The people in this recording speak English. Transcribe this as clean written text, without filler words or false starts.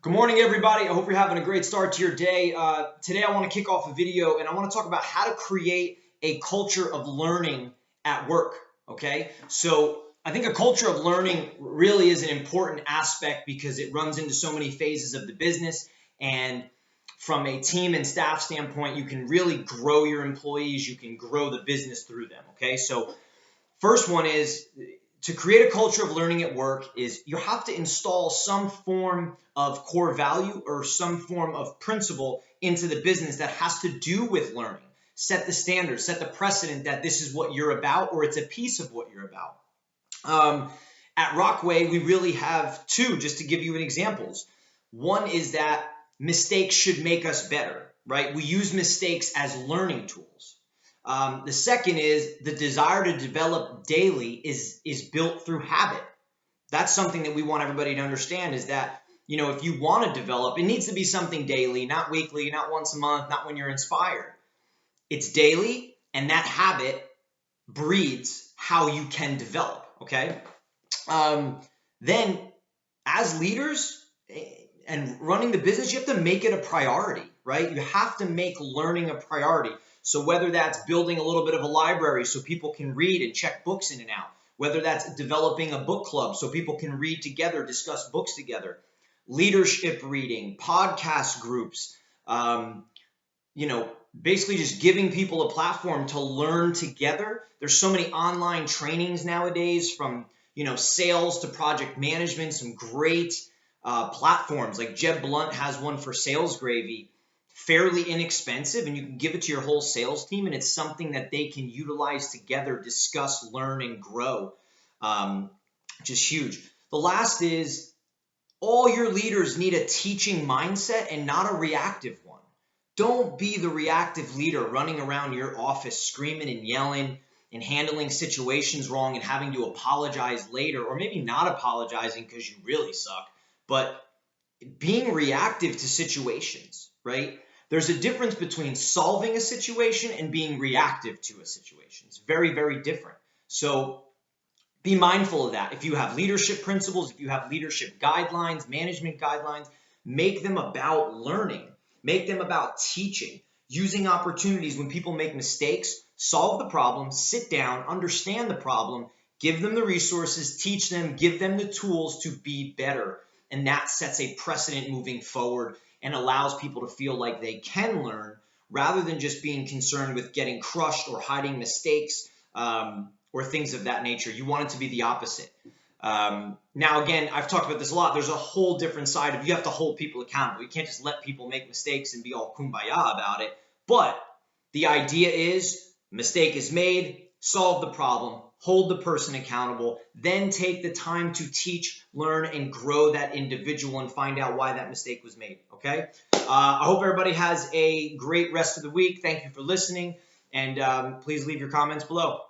Good morning, everybody. I hope you're having a great start to your day. Today, I want to kick off a video and I want to talk about how to create a culture of learning at work. Okay, so I think a culture of learning really is an important aspect because it runs into so many phases of the business. And from a team and staff standpoint, you can really grow your employees, you can grow the business through them. Okay, so first one is to create a culture of learning at work is you have to install some form of core value or some form of principle into the business that has to do with learning. Set the standard, set the precedent that this is what you're about or it's a piece of what you're about. At Rockway, we really have two, just to give you an examples. One is that mistakes should make us better, right? We use mistakes as learning tools. The second is the desire to develop daily is built through habit. That's something that we want everybody to understand is that, if you want to develop, it needs to be something daily, not weekly, not once a month, not when you're inspired. It's daily, and that habit breeds how you can develop, okay? Then as leaders and running the business, you have to make it a priority, right? You have to make learning a priority. So whether that's building a little bit of a library so people can read and check books in and out, whether that's developing a book club so people can read together, discuss books together, leadership reading, podcast groups, basically just giving people a platform to learn together. There's so many online trainings nowadays from, sales to project management, some great platforms like Jeb Blunt has one for Sales Gravy, fairly inexpensive, and you can give it to your whole sales team, and it's something that they can utilize together, discuss, learn, and grow, which is huge. The last is all your leaders need a teaching mindset and not a reactive one. Don't be the reactive leader running around your office screaming and yelling and handling situations wrong and having to apologize later, or maybe not apologizing because you really suck, but being reactive to situations, right? There's a difference between solving a situation and being reactive to a situation. It's very, very different. So be mindful of that. If you have leadership principles, if you have leadership guidelines, management guidelines, make them about learning, make them about teaching, using opportunities when people make mistakes, solve the problem, sit down, understand the problem, give them the resources, teach them, give them the tools to be better. And that sets a precedent moving forward and allows people to feel like they can learn rather than just being concerned with getting crushed or hiding mistakes or things of that nature. You want it to be the opposite. Now, again, I've talked about this a lot. There's a whole different side of you have to hold people accountable. You can't just let people make mistakes and be all kumbaya about it. But the idea is mistake is made, solve the problem, hold the person accountable, then take the time to teach, learn, and grow that individual and find out why that mistake was made, okay? I hope everybody has a great rest of the week. Thank you for listening, and please leave your comments below.